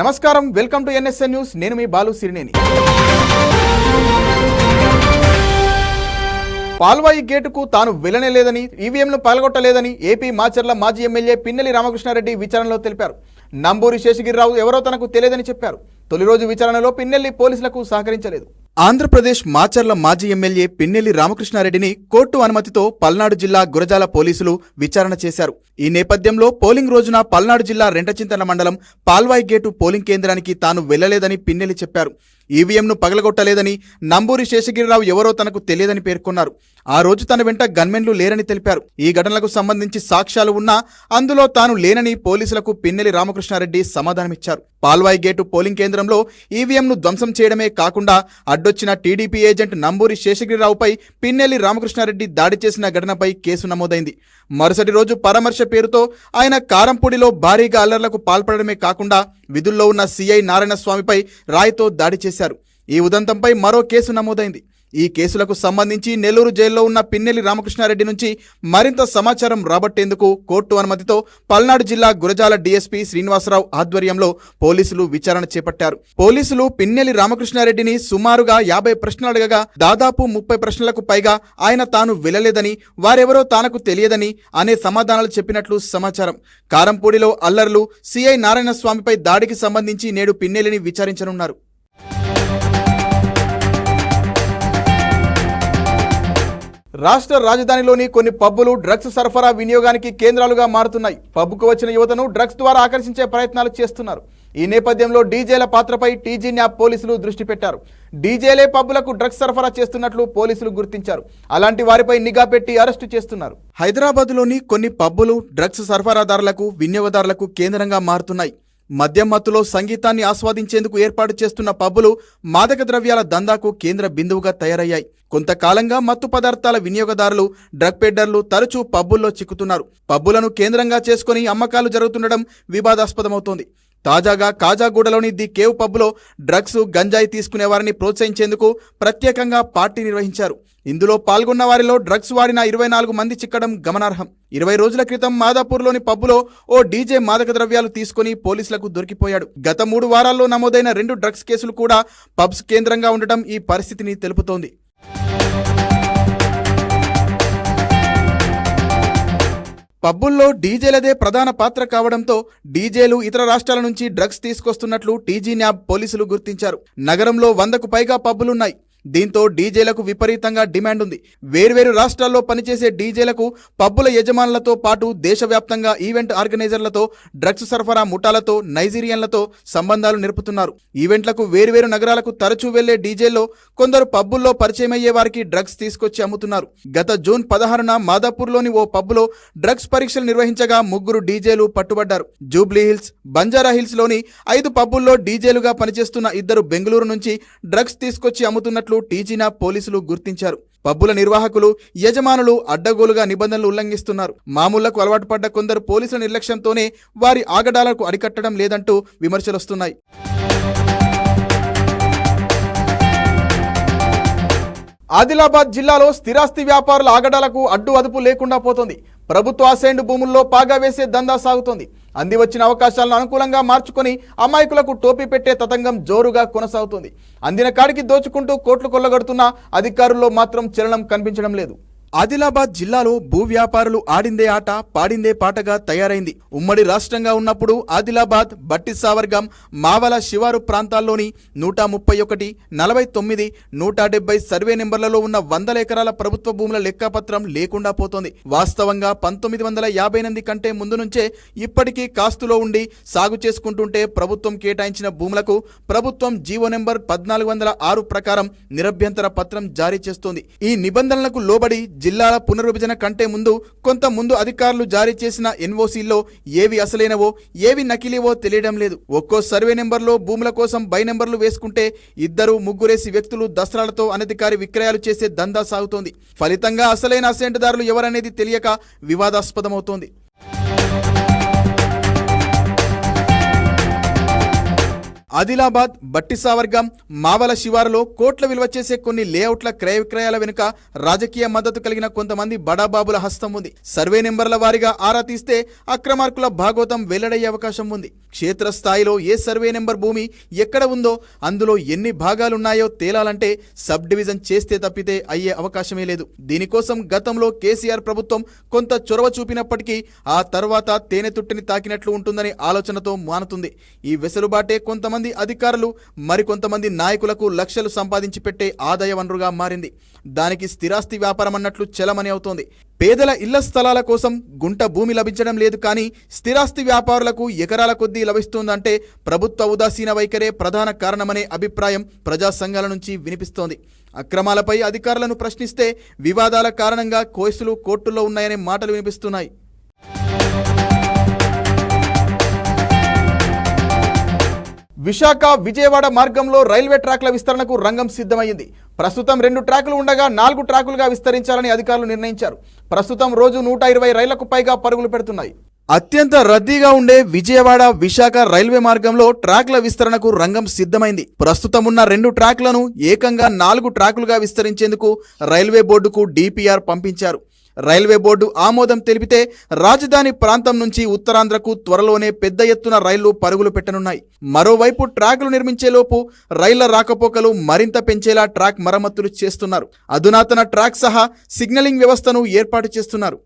నమస్కారం, welcome to NSN news. నేను మీ బాలు సిరినేని. పాల్వాయి గేటుకు తాను వెళ్లనేలేదని, ఈవీఎంను పాల్గొట్టలేదని ఏపీ మాచర్ల మాజీ ఎమ్మెల్యే పిన్నెల్లి రామకృష్ణారెడ్డి విచారణలో తెలిపారు. నంబూరి శేషగిరిరావు ఎవరో తనకు తెలియదని చెప్పారు. తొలి రోజు విచారణలో పిన్నెల్లి పోలీసులకు సహకరించలేదు. ఆంధ్రప్రదేశ్ మాచర్ల మాజీ ఎమ్మెల్యే పిన్నెల్లి రామకృష్ణారెడ్డిని కోర్టు అనుమతితో పల్నాడు జిల్లా గురజాల పోలీసులు విచారణ చేశారు. ఈ నేపథ్యంలో పోలింగ్ రోజున పల్నాడు జిల్లా రెంటచింతల మండలం పాల్వాయి గేటు పోలింగ్ కేంద్రానికి తాను వెళ్లలేదని పిన్నెల్లి చెప్పారు. ఈవీఎంను పగలగొట్టలేదని, నంబూరి శేషగిరిరావు ఎవరో తనకు తెలియదని పేర్కొన్నారు. ఆ రోజు తన వెంట గన్మెన్లు లేరని తెలిపారు. ఈ ఘటనలకు సంబంధించి సాక్ష్యాలు ఉన్నా అందులో తాను లేనని పోలీసులకు పిన్నెల్లి రామకృష్ణారెడ్డి సమాధానమిచ్చారు. పాల్వాయి గేటు పోలింగ్ కేంద్రంలో ఈవీఎంను ధ్వంసం చేయడమే కాకుండా అడ్డొచ్చిన టీడీపీ ఏజెంట్ నంబూరి శేషగిరిరావుపై పిన్నెల్లి రామకృష్ణారెడ్డి దాడి చేసిన ఘటనపై కేసు నమోదైంది. మరుసటి రోజు పరామర్శ పేరుతో ఆయన కారంపూడిలో భారీగా అల్లర్లకు పాల్పడమే కాకుండా విధుల్లో ఉన్న సీఐ నారాయణస్వామిపై రాయితో దాడి చేశారు. ఈ ఉదంతంపై మరో కేసు నమోదైంది. ఈ కేసులకు సంబంధించి నెల్లూరు జైల్లో ఉన్న పిన్నెల్లి రామకృష్ణారెడ్డి నుంచి మరింత సమాచారం రాబట్టేందుకు కోర్టు అనుమతితో పల్నాడు జిల్లా గురజాల డీఎస్పీ శ్రీనివాసరావు ఆధ్వర్యంలో పోలీసులు విచారణ చేపట్టారు. పోలీసులు పిన్నెల్లి రామకృష్ణారెడ్డిని సుమారుగా 50 ప్రశ్నలు అడగగా దాదాపు 30 ప్రశ్నలకు పైగా ఆయన తాను వెళ్లలేదని, వారెవరో తనకు తెలియదని అనే సమాధానాలు చెప్పినట్లు సమాచారం. కారంపూడిలో అల్లర్లు, సీఐ నారాయణస్వామిపై దాడికి సంబంధించి నేడు పిన్నెల్లిని విచారించనున్నారు. రాష్ట్ర రాజధానిలోని కొన్ని పబ్బులు డ్రగ్స్ సరఫరా వినియోగానికి కేంద్రాలుగా మారుతున్నాయి. పబ్బుకు వచ్చిన యువతను డ్రగ్స్ ద్వారా ఆకర్షించే ప్రయత్నాలు చేస్తున్నారు. ఈ నేపథ్యంలో డీజేల పాత్రపై టీజీ న్యాప్ పోలీసులు దృష్టి పెట్టారు. డీజేలే పబ్బులకు డ్రగ్స్ సరఫరా చేస్తున్నట్లు పోలీసులు గుర్తించారు. అలాంటి వారిపై నిఘా పెట్టి అరెస్టు చేస్తున్నారు. హైదరాబాద్లోని కొన్ని పబ్బులు డ్రగ్స్ సరఫరాదారులకు, వినియోగదారులకు కేంద్రంగా మారుతున్నాయి. మద్యం మత్తులో సంగీతాన్ని ఆస్వాదించేందుకు ఏర్పాటు చేస్తున్న పబ్బులు మాదక ద్రవ్యాల దందాకు కేంద్ర బిందువుగా తయారయ్యాయి. కొంతకాలంగా మత్తు పదార్థాల వినియోగదారులు, డ్రగ్ పెడ్డర్లు తరచూ పబ్బుల్లో చిక్కుతున్నారు. పబ్బులను కేంద్రంగా చేసుకుని అమ్మకాలు జరుగుతుండడం వివాదాస్పదమవుతోంది. తాజాగా కాజాగూడలోని ది కేవ్ పబ్లో డ్రగ్స్, గంజాయి తీసుకునే వారిని ప్రోత్సహించేందుకు ప్రత్యేకంగా పార్టీ నిర్వహించారు. ఇందులో పాల్గొన్న వారిలో డ్రగ్స్ వాడిన 24 మంది చిక్కడం గమనార్హం. 20 రోజుల క్రితం మాదాపూర్లోని పబ్బులో ఓ డీజే మాదక ద్రవ్యాలు తీసుకుని పోలీసులకు దొరికిపోయాడు. గత 3 వారాల్లో నమోదైన 2 డ్రగ్స్ కేసులు కూడా పబ్స్ కేంద్రంగా ఉండటం ఈ పరిస్థితిని తెలుపుతోంది. పబ్బుల్లో డీజేలదే ప్రధాన పాత్ర కావడంతో డీజేలు ఇతర రాష్ట్రాల నుంచి డ్రగ్స్ తీసుకొస్తున్నట్లు టీజీ న్యాబ్ పోలీసులు గుర్తించారు. నగరంలో 100కు పైగా పబ్బులున్నాయి. దీంతో డీజేలకు విపరీతంగా డిమాండ్ ఉంది. వేర్వేరు రాష్ట్రాల్లో పనిచేసే డీజేలకు పబ్బుల యజమానులతో పాటు దేశవ్యాప్తంగా ఈవెంట్ ఆర్గనైజర్లతో, డ్రగ్స్ సరఫరా ముఠాలతో, నైజీరియన్లతో సంబంధాలు నిలుపుతున్నారు. ఈవెంట్లకు వేర్వేరు నగరాలకు తరచూ వెళ్లే డీజేల్లో కొందరు పబ్బుల్లో పరిచయమయ్యే వారికి డ్రగ్స్ తీసుకొచ్చి అమ్ముతున్నారు. గత జూన్ 16న మాదాపూర్లోని ఓ పబ్బులో డ్రగ్స్ పరీక్షలు నిర్వహించగా 3 డీజేలు పట్టుబడ్డారు. జూబ్లీ హిల్స్, బంజారా హిల్స్ లోని 5 పబ్బుల్లో డీజేలుగా పనిచేస్తున్న 2 బెంగళూరు నుంచి డ్రగ్స్ తీసుకొచ్చి అమ్ముతున్నట్లు టీజీనా పోలీసులు గుర్తించారు. పబ్బుల నిర్వాహకులు, యజమానులు అడ్డగోలుగా నిబంధనలు ఉల్లంఘిస్తున్నారు. మామూళ్లకు అలవాటు పడ్డ కొందరు పోలీసుల నిర్లక్ష్యంతోనే వారి ఆగడాలకు అరికట్టడం లేదంటూ విమర్శలొస్తున్నాయి. ఆదిలాబాద్ జిల్లాలో స్థిరాస్తి వ్యాపారుల ఆగడాలకు అడ్డు అదుపు లేకుండా పోతోంది. ప్రభుత్వ అసైన్డ్ భూముల్లో పాగా వేసే దందా సాగుతోంది. అంది వచ్చిన అవకాశాలను అనుకూలంగా మార్చుకొని అమాయకులకు టోపీ పెట్టే తతంగం జోరుగా కొనసాగుతోంది. అందిన కాడికి దోచుకుంటూ కోట్లు కొల్లగడుతున్న అధికారుల్లో మాత్రం చలనం కనిపించడం లేదు. ఆదిలాబాద్ జిల్లాలో భూ వ్యాపారులు ఆడిందే ఆట, పాడిందే పాటగా తయారైంది. ఉమ్మడి రాష్ట్రంగా ఉన్నప్పుడు ఆదిలాబాద్, బట్టి సావర్గాం, మావల శివారు ప్రాంతాల్లోని 131, 49, 170 సర్వే నెంబర్లలో ఉన్న 100 ఎకరాల ప్రభుత్వ భూముల లెక్కపత్రం లేకుండా పోతోంది. వాస్తవంగా 1958 కంటే ముందు నుంచే ఇప్పటికీ కాస్తులో ఉండి సాగు చేసుకుంటుంటే ప్రభుత్వం కేటాయించిన భూములకు ప్రభుత్వం జీవో నెంబర్ 1406 ప్రకారం నిరభ్యంతర పత్రం జారీ చేస్తోంది. ఈ నిబంధనలకు లోబడి జిల్లాల పునర్విభజన కంటే ముందు అధికారులు జారీ చేసిన ఎన్ఓసీల్లో ఏవి అసలైనవో, ఏవి నకిలీవో తెలియడం లేదు. ఒక్కో సర్వే నెంబర్లో భూముల కోసం బై నెంబర్లు వేసుకుంటే 2-3 వ్యక్తులు దసరాలతో అనధికారి విక్రయాలు చేసే దందా సాగుతోంది. ఫలితంగా అసలైన అసెంటుదారులు ఎవరనేది తెలియక వివాదాస్పదమవుతోంది. ఆదిలాబాద్ బట్టిసావర్గం మావల శివారులో కోట్ల విలువ చేసే కొన్ని లేఅవుట్ల క్రయ విక్రయాల వెనుక రాజకీయ మద్దతు కలిగిన కొంతమంది బడాబాబుల హస్తం ఉంది. సర్వే నెంబర్ల వారీగా ఆరా తీస్తే అక్రమార్కుల భాగోతం వెల్లడయ్యే అవకాశం ఉంది. క్షేత్రస్థాయిలో ఏ సర్వే నెంబర్ భూమి ఎక్కడ ఉందో, అందులో ఎన్ని భాగాలున్నాయో తేలాలంటే సబ్ డివిజన్ చేస్తే తప్పితే అయ్యే అవకాశమే లేదు. దీనికోసం గతంలో కేసీఆర్ ప్రభుత్వం కొంత చొరవ చూపినప్పటికీ ఆ తర్వాత తేనెతుట్టిని తాకినట్లు ఉంటుందని ఆలోచనతో మానుతుంది. ఈ వెసులుబాటే కొంతమంది అధికారులు మరికొంతమంది నాయకులకు లక్షలు సంపాదించి పెట్టే ఆదాయ వనరుగా మారింది. దానికి స్థిరాస్తి వ్యాపారం అన్నట్లు చలమని అవుతోంది. పేదల ఇళ్ల స్థలాల కోసం గుంట భూమి లభించడం లేదు, కానీ స్థిరాస్తి వ్యాపారులకు ఎకరాల కొద్దీ లభిస్తోందంటే ప్రభుత్వ ఉదాసీన వైఖరే ప్రధాన కారణమనే అభిప్రాయం ప్రజా సంఘాల నుంచి వినిపిస్తోంది. అక్రమాలపై అధికారులను ప్రశ్నిస్తే వివాదాల కారణంగా కేసులు కోర్టుల్లో ఉన్నాయనే మాటలు వినిపిస్తున్నాయి. విశాఖ విజయవాడ మార్గంలో రైల్వే ట్రాక్ల విస్తరణకు రంగం సిద్ధమైంది. ప్రస్తుతం 2 ట్రాకులు ఉండగా 4 ట్రాకులుగా విస్తరించాలని అధికారులు నిర్ణయించారు. ప్రస్తుతం రోజు 120 రైళ్లకు పైగా పరుగులు పెడుతున్నాయి. అత్యంత రద్దీగా ఉండే విజయవాడ విశాఖ రైల్వే మార్గంలో ట్రాక్ల విస్తరణకు రంగం సిద్ధమైంది. ప్రస్తుతం ఉన్న 2 ట్రాక్లను ఏకంగా 4 ట్రాకులుగా విస్తరించేందుకు రైల్వే బోర్డుకు డిపిఆర్ పంపించారు. రైల్వే బోర్డు ఆమోదం తెలిపితే రాజధాని ప్రాంతం నుంచి ఉత్తరాంధ్రకు త్వరలోనే పెద్ద ఎత్తున రైళ్లు పరుగులు పెట్టనున్నాయి. మరోవైపు ట్రాకులు నిర్మించేలోపు రైళ్ల రాకపోకలు మరింత పెంచేలా ట్రాక్ మరమ్మతులు చేస్తున్నారు. అధునాతన ట్రాక్ సహా సిగ్నలింగ్ వ్యవస్థను ఏర్పాటు చేస్తున్నారు.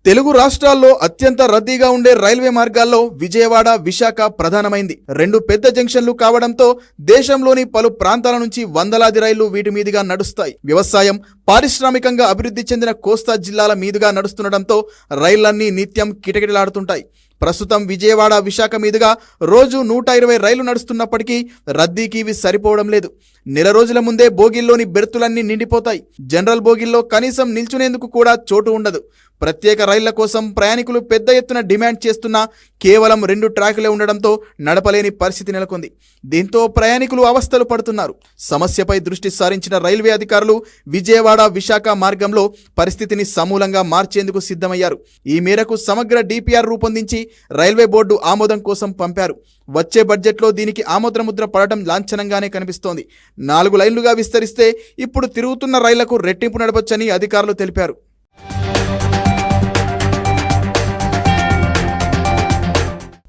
తెలుగు రాష్ట్రాల్లో అత్యంత రద్దీగా ఉండే రైల్వే మార్గాల్లో విజయవాడ విశాఖ ప్రధానమైంది. 2 పెద్ద జంక్షన్లు కావడంతో దేశంలోని పలు ప్రాంతాల నుంచి వందలాది రైళ్లు వీటి మీదుగా నడుస్తాయి. వ్యవసాయం, పారిశ్రామికంగా అభివృద్ధి చెందిన కోస్తా జిల్లాల మీదుగా నడుస్తుండటంతో రైళ్లన్నీ నిత్యం కిటకిటలాడుతుంటాయి. ప్రస్తుతం విజయవాడ విశాఖ మీదుగా రోజు 120 రైళ్లు నడుస్తున్నప్పటికీ రద్దీకి ఇవి సరిపోవడం లేదు. నెల రోజుల ముందే బోగిల్లోని బెర్తులన్నీ నిండిపోతాయి. జనరల్ బోగిల్లో కనీసం నిల్చునేందుకు కూడా చోటు ఉండదు. ప్రత్యేక రైళ్ల కోసం ప్రయాణికులు పెద్ద ఎత్తున డిమాండ్ చేస్తున్నా కేవలం 2 ట్రాకులే ఉండడంతో నడపలేని పరిస్థితి నెలకొంది. దీంతో ప్రయాణికులు అవస్థలు పడుతున్నారు. సమస్యపై దృష్టి సారించిన రైల్వే అధికారులు విజయవాడ విశాఖ మార్గంలో పరిస్థితిని సమూలంగా మార్చేందుకు సిద్ధమయ్యారు. ఈ మేరకు సమగ్ర డిపిఆర్ రూపొందించి రైల్వే బోర్డు ఆమోదం కోసం పంపారు. వచ్చే బడ్జెట్లో దీనికి ఆమోద ముద్ర పడటం లాంఛనంగానే కనిపిస్తోంది. 4 లైన్లుగా విస్తరిస్తే ఇప్పుడు తిరుగుతున్న రైళ్లకు రెట్టింపు నడపొచ్చని అధికారులు తెలిపారు.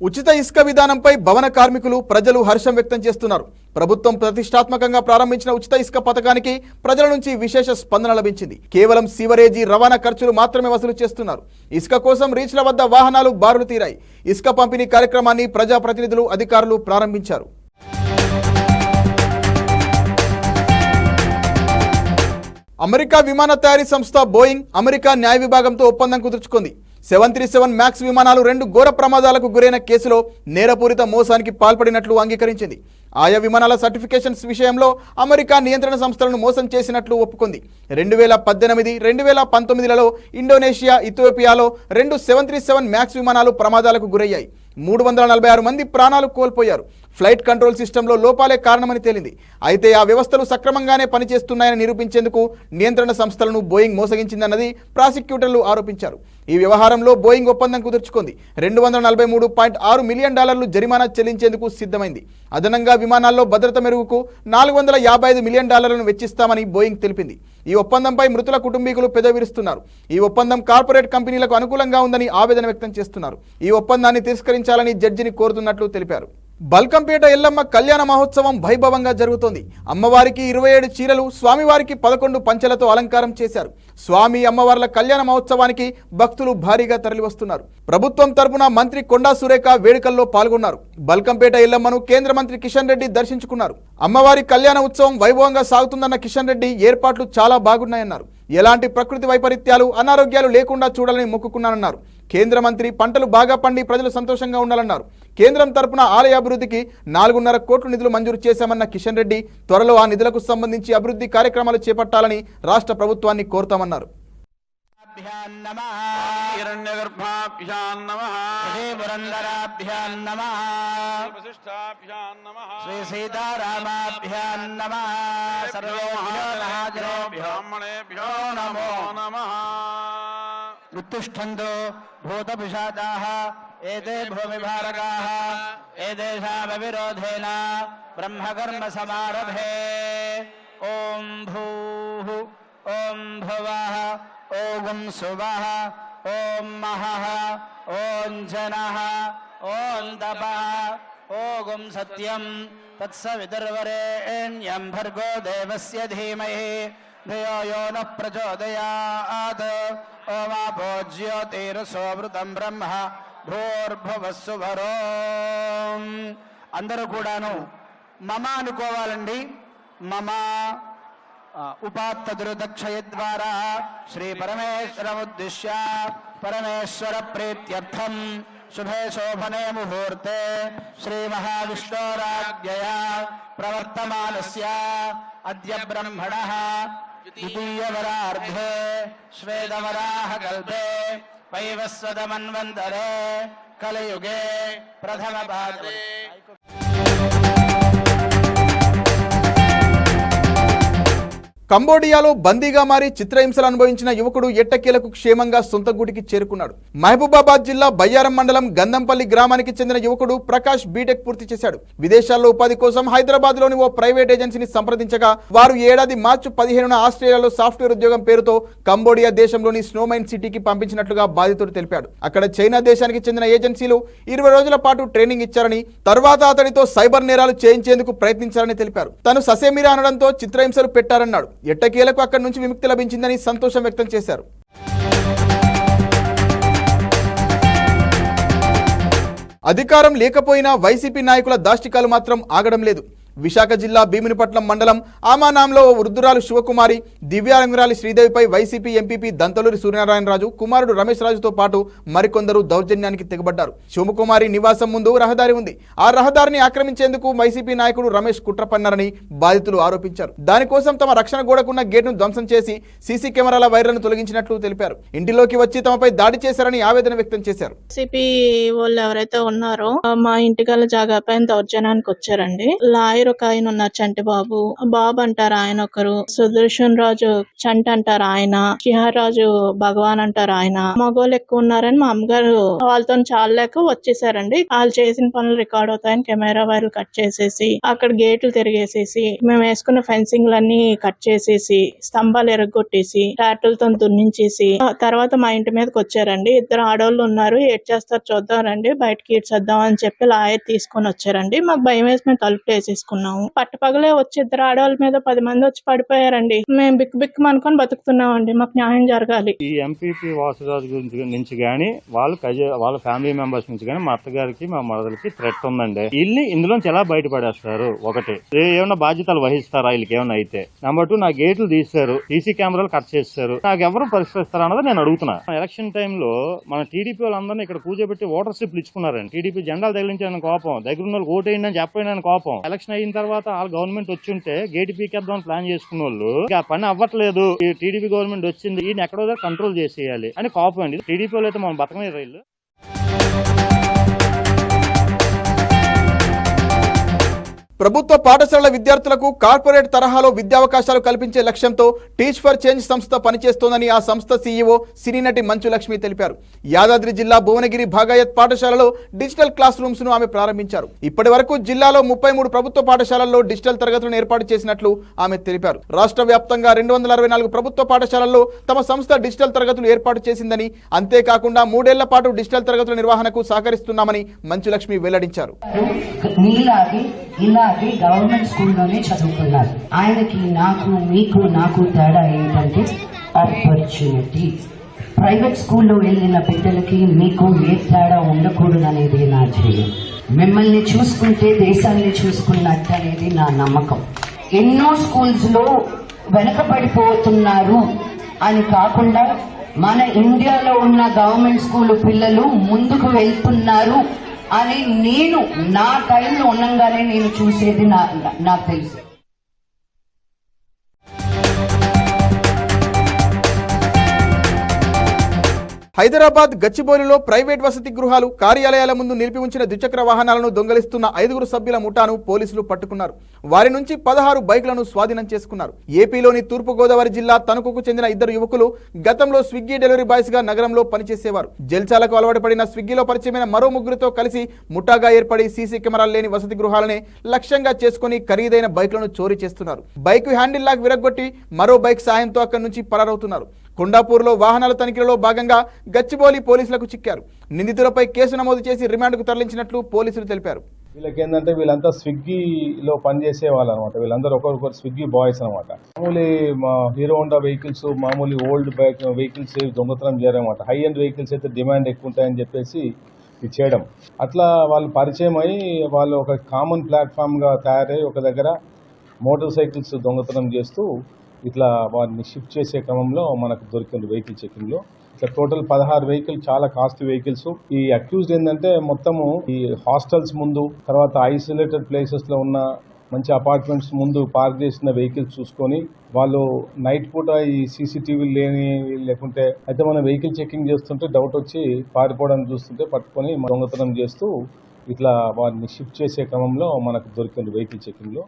ఉచిత ఇసుక విధానంపై భవన కార్మికులు, ప్రజలు హర్షం వ్యక్తం చేస్తున్నారు. ప్రభుత్వం ప్రతిష్టాత్మకంగా ప్రారంభించిన ఉచిత ఇసుక పథకానికి ప్రజల నుంచి విశేష స్పందన లభించింది. కేవలం సివరేజీ, రవాణా ఖర్చులు మాత్రమే వసూలు చేస్తున్నారు. ఇసుక కోసం రీచ్ల వద్ద వాహనాలు బారులు తీరాయి. ఇసుక పంపిణీ కార్యక్రమాన్ని ప్రజాప్రతినిధులు, అధికారులు ప్రారంభించారు. అమెరికా విమాన తయారీ సంస్థ బోయింగ్ అమెరికా న్యాయ విభాగంతో ఒప్పందం కుదుర్చుకుంది. 737 మ్యాక్స్ విమానాలు 2 ఘోర ప్రమాదాలకు గురైన కేసులో నేరపూరిత మోసానికి పాల్పడినట్లు అంగీకరించింది. ఆయా విమానాల సర్టిఫికేషన్స్ విషయంలో అమెరికా నియంత్రణ సంస్థలను మోసం చేసినట్లు ఒప్పుకుంది. 2018, 2019లలో ఇండోనేషియా, ఇథియోపియాలో 2 737 మ్యాక్స్ విమానాలు ప్రమాదాలకు గురయ్యాయి. 346 మంది ప్రాణాలు కోల్పోయారు. ఫ్లైట్ కంట్రోల్ సిస్టంలో లోపాలే కారణమని తేలింది. అయితే ఆ వ్యవస్థలు సక్రమంగానే పనిచేస్తున్నాయని నిరూపించేందుకు నియంత్రణ సంస్థలను బోయింగ్ మోసగించిందన్నది ప్రాసిక్యూటర్లు ఆరోపించారు. ఈ వ్యవహారంలో బోయింగ్ ఒప్పందం కుదుర్చుకుంది. $243.6 మిలియన్ జరిమానా చెల్లించేందుకు సిద్ధమైంది. అదనంగా విమానాల్లో భద్రత మెరుగుకు $455 మిలియన్ వెచ్చిస్తామని బోయింగ్ తెలిపింది. ఈ ఒప్పందంపై మృతుల కుటుంబీకులు పెదవిరుస్తున్నారు. ఈ ఒప్పందం కార్పొరేట్ కంపెనీలకు అనుకూలంగా ఉందని ఆవేదన వ్యక్తం చేస్తున్నారు. ఈ ఒప్పందాన్ని తిరస్కరించాలని జడ్జిని కోరుతున్నట్లు తెలిపారు. బల్కంపేట ఎల్లమ్మ కళ్యాణ మహోత్సవం వైభవంగా జరుగుతోంది. అమ్మవారికి 27 చీరలు, స్వామివారికి 11 పంచెలతో అలంకారం చేశారు. స్వామి అమ్మవార్ల కళ్యాణ మహోత్సవానికి భక్తులు భారీగా తరలివస్తున్నారు. ప్రభుత్వం తరపున మంత్రి కొండా సురేఖ వేడుకల్లో పాల్గొన్నారు. బల్కంపేట ఎల్లమ్మను కేంద్ర మంత్రి కిషన్ రెడ్డి దర్శించుకున్నారు. అమ్మవారి కళ్యాణ ఉత్సవం వైభవంగా సాగుతుందన్న కిషన్ రెడ్డి ఏర్పాట్లు చాలా బాగున్నాయన్నారు. ఎలాంటి ప్రకృతి వైపరీత్యాలు, అనారోగ్యాలు లేకుండా చూడాలని మొక్కుకున్నానన్నారు. కేంద్ర మంత్రి పంటలు బాగా పండి ప్రజలు సంతోషంగా ఉండాలన్నారు. కేంద్రం తరపున ఆలయ అభివృద్ధికి 4.5 కోట్ల నిధులు మంజూరు చేశామన్న కిషన్ రెడ్డి త్వరలో ఆ నిధులకు సంబంధించి అభివృద్ధి కార్యక్రమాలు చేపట్టాలని రాష్ట్ర ప్రభుత్వాన్ని కోరుతామన్నారు. उत्तिष्ठन्तु भूतपिशाचाः एते भूमिभारकाः एतेषामविरोधेन ब्रह्मकर्म समारभे। ॐ भूः ॐ भुवः ॐ सुवः ॐ महः ॐ जनः ॐ तपः ॐ सत्यं तत्सवितुर्वरेण्यं भर्गो देवस्य धीमहि धियो यो नः प्रचोदयात्। ओमापो ज्योतिरसोऽमृतं ब्रह्म భూర్భువస్సుభరో। అందరూ కూడాను మమ అనుకోవాలండి. మమ ఉపాత్తదురుదక్షయ ద్వారా శ్రీ పరమేశ్వరముద్దిశ్య పరమేశ్వర ప్రీత్యర్థం శుభే శోభనే ముహూర్తే శ్రీ మహావిష్ణోరాజ్ఞయా ప్రవర్తమానస్య అద్య బ్రహ్మణః ద్వితీయవరార్ధే శ్వేతవరాహకల్పే వైవస్వతమన్వంతరే కలియుగే ప్రథమపాదే। కంబోడియాలో బందీగా మారి చిత్రహింసలు అనుభవించిన యువకుడు ఎట్టకేలకు క్షేమంగా సొంత గూటికి చేరుకున్నాడు. మహబూబాబాద్ జిల్లా బయ్యారం మండలం గంధంపల్లి గ్రామానికి చెందిన యువకుడు ప్రకాష్ బీటెక్ పూర్తి చేశాడు. విదేశాల్లో ఉపాధి కోసం హైదరాబాద్లోని ఓ ప్రైవేట్ ఏజెన్సీని సంప్రదించగా వారు ఏడాది మార్చి 15న ఆస్ట్రేలియాలో సాఫ్ట్వేర్ ఉద్యోగం పేరుతో కంబోడియా దేశంలోని స్నోమైన్ సిటీకి పంపించినట్లుగా బాధితుడు తెలిపాడు. అక్కడ చైనా దేశానికి చెందిన ఏజెన్సీలు 20 రోజుల పాటు ట్రైనింగ్ ఇచ్చారని, తర్వాత అతడితో సైబర్ నేరాలు చేయించేందుకు ప్రయత్నించారని తెలిపారు. తను ససేమిరా అనడంతో చిత్రహింసలు పెట్టారన్నాడు. ఎట్టకేలకు అక్కడి నుంచి విముక్తి లభించిందని సంతోషం వ్యక్తం చేశారు. అధికారం లేకపోయినా వైసీపీ నాయకుల దాష్టికాలు మాత్రం ఆగడం లేదు. విశాఖ జిల్లా భీమునిపట్నం మండలం ఆమానాంలో వృద్ధురాలు శివకుమారి, దివ్యాంగురాలి శ్రీదేవిపై వైసీపీ ఎంపీపీ దంతలూరి సూర్యనారాయణరాజు కుమారుడు రమేష్ రాజుతో పాటు మరికొందరు దౌర్జన్యానికి తెగబడ్డారు. శివకుమారి నివాసం ముందు రహదారి ఉంది. ఆ రహదారిని ఆక్రమించేందుకు వైసీపీ నాయకుడు రమేష్ కుట్ర పన్నారని బాధితులు ఆరోపించారు. దానికోసం తమ రక్షణ గోడకున్న గేట్ను ధ్వంసం చేసి సీసీ కెమెరాల వైర్లను తొలగించినట్లు తెలిపారు. ఇంటిలోకి వచ్చి తమపై దాడి చేశారని ఆవేదన వ్యక్తం చేశారు. వైసీపీ వాళ్ళు ఎవరైతే ఉన్నారో మా ఇంటికల జాగా పైన దౌర్జన్యానికి వచ్చారండి. లాయర్ ఒక ఆయన ఉన్నారు, చంటి బాబు అంటారు ఆయన ఒకరు, సుదర్శన్ రాజు చంట అంటారు ఆయన, రాజు భగవాన్ అంటారు ఆయన. మగోళ్ళు ఎక్కువ ఉన్నారని మా అమ్మగారు వాళ్ళతో చాలలేక వచ్చేసారండి. వాళ్ళు చేసిన పనులు రికార్డ్ అవుతాయని కెమెరా వైర్లు కట్ చేసేసి అక్కడ గేట్లు తిరిగేసేసి మేము వేసుకున్న ఫెన్సింగ్ లన్నీ కట్ చేసేసి స్తంభాలు ఎరగొట్టేసి ట్రాక్టర్లతో దున్నించేసి తర్వాత మా ఇంటి మీదకి వచ్చారండి. 2 ఆడవాళ్ళు ఉన్నారు, ఏడ్ చేస్తారు చూద్దాం రండి బయటకి ఈడ్చేద్దాం అని చెప్పి లాయర్ తీసుకొని వచ్చారండి. మాకు భయం వేసి మేము తలుపు వేసేసుకున్నాము. పట్టపగలే వచ్చి 2 ఆడవాళ్ళ మీద 10 మంది వచ్చి పడిపోయారండి. మేము బిక్కు అనుకొని బతుకుతున్నామండి. మాకు న్యాయం జరగాలి. ఈ ఎంపీపీ వాసురాజు గురించి నుంచి గానీ వాళ్ళ ఫ్యామిలీ మెంబర్స్ నుంచి గానీ మా అత్తగారికి మా మరదలకి థ్రెట్ ఉందండి. వీళ్ళని ఇందులోంచి ఎలా బయటపడేస్తారు? ఒకటి, ఏమన్నా బాధ్యతలు వహిస్తారా వీళ్ళకి ఏమన్నా అయితే? నెంబర్ 2, నా గేట్లు తీస్తారు, సీసీ కెమెరాలు కట్ చేస్తారు. నాకు ఎవరు పరిష్కరిస్తారా అన్నది నేను అడుగుతున్నా. ఎలక్షన్ టైంలో మన టీడీపీ వాళ్ళందరినీ ఇక్కడ కూర్చోబెట్టి ఓటర్ స్లిప్లు ఇచ్చుకున్నారండి. టీడీపీ జెండాలు తగిలించాలని కోపం, దగ్గర ఉన్న వాళ్ళు ఓటేయండి అని చెప్పిన కోపం. ఎలక్షన్ అయిన తర్వాత వాళ్ళ గవర్నమెంట్ వచ్చి ఉంటే గేట్ పీకేద్దామని ప్లాన్ చేసుకున్న వాళ్ళు ఆ పని అవ్వట్లేదు, ఈ టీడీపీ గవర్నమెంట్ వచ్చింది, ఈయన ఎక్కడో కంట్రోల్ చేసేయాలి అని కోపం అండి. టీడీపీ వాళ్ళు అయితే మనం బతకనే రైళ్ళు. ప్రభుత్వ పాఠశాలల విద్యార్థులకు కార్పొరేట్ తరహాలో విద్యావకాశాలు కల్పించే లక్ష్యంతో టీచ్ ఫర్ చేంజ్ సంస్థ పనిచేస్తోందని ఆ సంస్థ సీఈఓ సినీ నటి మంచు లక్ష్మి తెలిపారు. యాదాద్రి జిల్లా భువనగిరి భాగాయత్ పాఠశాలలో డిజిటల్ క్లాస్ రూమ్స్ ను ఆమె ప్రారంభించారు. ఇప్పటి వరకు జిల్లాలో 33 ప్రభుత్వ పాఠశాలల్లో డిజిటల్ తరగతులను ఏర్పాటు చేసినట్లు ఆమె తెలిపారు. రాష్ట్ర వ్యాప్తంగా 264 ప్రభుత్వ పాఠశాలల్లో తమ సంస్థ డిజిటల్ తరగతులు ఏర్పాటు చేసిందని, అంతేకాకుండా 3 ఏళ్ల పాటు డిజిటల్ తరగతుల నిర్వహణకు సహకరిస్తున్నామని మంచు లక్ష్మి వెల్లడించారు. ఇలాగే గవర్నమెంట్ స్కూల్లోనే చదువుకున్నారు. ఆయనకి నాకు తేడా ఏంటంటే ఆపర్చునిటీ. ప్రైవేట్ స్కూల్లో వెళ్ళిన బిడ్డలకి మీకు ఏ తేడా ఉండకూడదు అనేది నా ధ్యేయం. మిమ్మల్ని చూసుకుంటే దేశాన్ని చూసుకున్నట్టు అనేది నా నమ్మకం. ఎన్నో స్కూల్స్ లో వెనకబడిపోతున్నారు అని కాకుండా మన ఇండియాలో ఉన్న గవర్నమెంట్ స్కూల్ పిల్లలు ముందుకు వెళ్తున్నారు అని నేను నా టైంలో ఉండగానే నేను చూసేది నాకు తెలుసు. హైదరాబాద్ గచ్చిబౌలిలో ప్రైవేట్ వసతి గృహాలు కార్యాలయాల ముందు నిలిపి ఉంచిన ద్విచక్ర వాహనాలను దొంగలిస్తున్న 5 సభ్యుల ముఠాను పోలీసులు పట్టుకున్నారు. వారి నుంచి 16 బైక్లను స్వాధీనం చేసుకున్నారు. ఏపీలోని తూర్పుగోదావరి జిల్లా తణుకుకు చెందిన 2 యువకులు గతంలో స్విగ్గీ డెలివరీ బాయ్స్ గా నగరంలో పనిచేసేవారు. జల్చాలకు అలవాటు పడిన స్విగ్గీలో పరిచయమైన మరో 3తో కలిసి ముఠాగా ఏర్పడి సీసీ కెమెరాలు లేని వసతి గృహాలనే లక్ష్యంగా చేసుకుని ఖరీదైన బైక్లను చోరీ చేస్తున్నారు. బైక్ హ్యాండిల్ లాక్ విరగ్గొట్టి మరో బైక్ సాయంతో అక్కడి నుంచి పరారవుతున్నారు. కొండాపూర్లో వాహనాల తనిఖీలలో భాగంగా గచ్చిబౌలి పోలీసులకు చిక్కారు. నిందితులపై కేసు నమోదు చేసి రిమాండ్కు తరలించినట్లు పోలీసులు తెలిపారు. వీళ్ళకి ఏంటంటే వీళ్ళంతా స్విగ్గీలో పనిచేసే వాళ్ళు అనమాట. వీళ్ళందరూ ఒకరికొకరు స్విగ్గీ బాయ్స్ అనమాట. మామూలు హీరో హోండా వెహికల్స్, మామూలు ఓల్డ్ బైక్ వెహికల్స్ దొంగతనం చేయరనమాట. హై ఎండ్ వెహికల్స్ అయితే డిమాండ్ ఎక్కువ ఉంటాయని చెప్పేసి ఇది చేయడం. అట్లా వాళ్ళు పరిచయం అయ్యి వాళ్ళు ఒక కామన్ ప్లాట్ఫామ్గా తయారై ఒక దగ్గర మోటార్ సైకిల్స్ దొంగతనం చేస్తూ ఇట్లా వారిని షిఫ్ట్ చేసే క్రమంలో మనకు దొరికింది వెహికల్ చెకింగ్లో. ఇట్లా టోటల్ 16 వెహికల్, చాలా కాస్ట్లీ వెహికల్స్. ఈ అక్యూజ్డ్ ఏంటంటే మొత్తము ఈ హాస్టల్స్ ముందు, తర్వాత ఐసోలేటెడ్ ప్లేసెస్లో ఉన్న మంచి అపార్ట్మెంట్స్ ముందు పార్క్ చేసిన వెహికల్స్ చూసుకొని వాళ్ళు నైట్ పూట ఈ సీసీటీవీ లేకుంటే అయితే మనం వెహికల్ చెకింగ్ చేస్తుంటే డౌట్ వచ్చి పారిపోవడానికి చూస్తుంటే పట్టుకొని దొంగతనం చేస్తూ ఇట్లా వారిని షిఫ్ట్ చేసే క్రమంలో మనకు దొరికింది వెహికల్ చెకింగ్లో.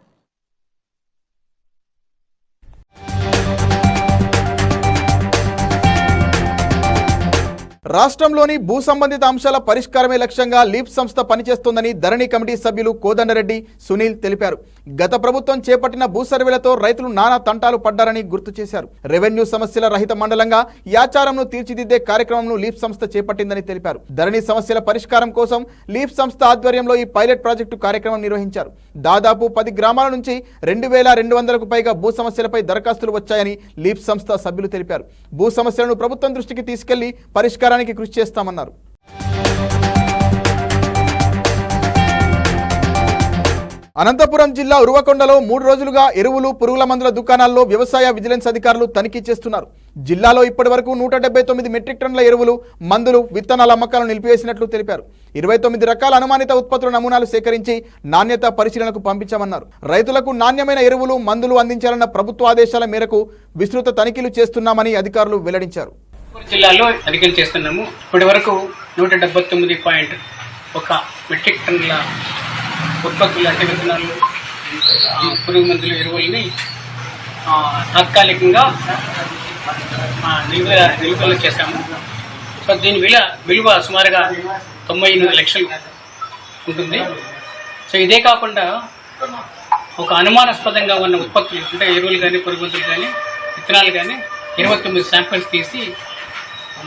రాష్ట్రంలోని భూ సంబంధిత అంశాల పరిష్కారమే లక్ష్యంగా లీప్ సంస్థ పనిచేస్తోందని ధరణి కమిటీ సభ్యులు కోదండరెడ్డి, సునీల్ తెలిపారు. గత ప్రభుత్వం చేపట్టిన భూ సర్వేలతో రైతులు నానా తంటాలు పడ్డారని గుర్తు చేశారు. రెవెన్యూ సమస్యల రహిత మండలంగా యాచారంను తీర్చిదిద్దే కార్యక్రమంను లీప్ సంస్థ చేపట్టిందని తెలిపారు. ధరణి సమస్యల పరిష్కారం కోసం లీప్ సంస్థ ఆధ్వర్యంలో ఈ పైలట్ ప్రాజెక్టు కార్యక్రమం నిర్వహించారు. దాదాపు 10 గ్రామాల నుంచి 2200కు పైగా భూ సమస్యలపై దరఖాస్తులు వచ్చాయని లీప్ సంస్థ సభ్యులు తెలిపారు. భూ సమస్యలను ప్రభుత్వం దృష్టికి తీసుకెళ్లి పరిష్కారానికి కృషి చేస్తామన్నారు. అనంతపురం జిల్లా ఉరువకొండలో 3 రోజులుగా ఎరువులు, పురుగుల మందుల దుకాణాల్లో వ్యవసాయ విజిలెన్స్ అధికారులు తనిఖీ చేస్తున్నారు. జిల్లాలో ఇప్పటి వరకు 179 మెట్రిక్ టన్నుల ఎరువులు, మందులు, విత్తనాల అమ్మకాలను నిలిపివేసినట్లు తెలిపారు. 29 రకాల అనుమానిత ఉత్పత్తుల నమూనాలు సేకరించి నాణ్యత పరిశీలనకు పంపించామన్నారు. రైతులకు నాణ్యమైన ఎరువులు, మందులు అందించాలన్న ప్రభుత్వ ఆదేశాల మేరకు విస్తృత తనిఖీలు చేస్తున్నామని అధికారులు వెల్లడించారు. జిల్లాలో తనిఖీలు చేస్తున్నాము. ఇప్పటి వరకు 179.1 మెట్రిక్ టన్నుల ఉత్పత్తులు, అంటే విత్తనాలు, పురుగు మందులు, ఎరువులని తాత్కాలికంగా నిలుపుదల చేశాము. సో దీని విలువ సుమారుగా 98 లక్షలు ఉంటుంది. సో ఇదే కాకుండా ఒక అనుమానాస్పదంగా ఉన్న ఉత్పత్తులు, అంటే ఎరువులు కానీ, పురుగు మందులు కానీ, విత్తనాలు కానీ 29 శాంపిల్స్ తీసి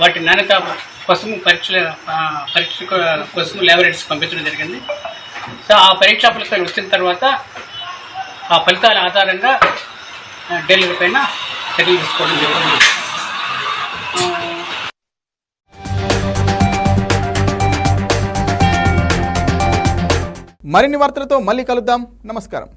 వాటి నాణ్యత కోసం పరీక్ష కోసం ల్యాబొరేటరీస్ పంపించడం జరిగింది. సో ఆ పరీక్షా ఫలితాలు వచ్చిన తర్వాత ఆ ఫలితాల ఆధారంగా డీలర్ పైన చర్యలు తీసుకోవడం జరిగింది. మరిన్ని వార్తలతో మళ్ళీ కలుద్దాం. నమస్కారం.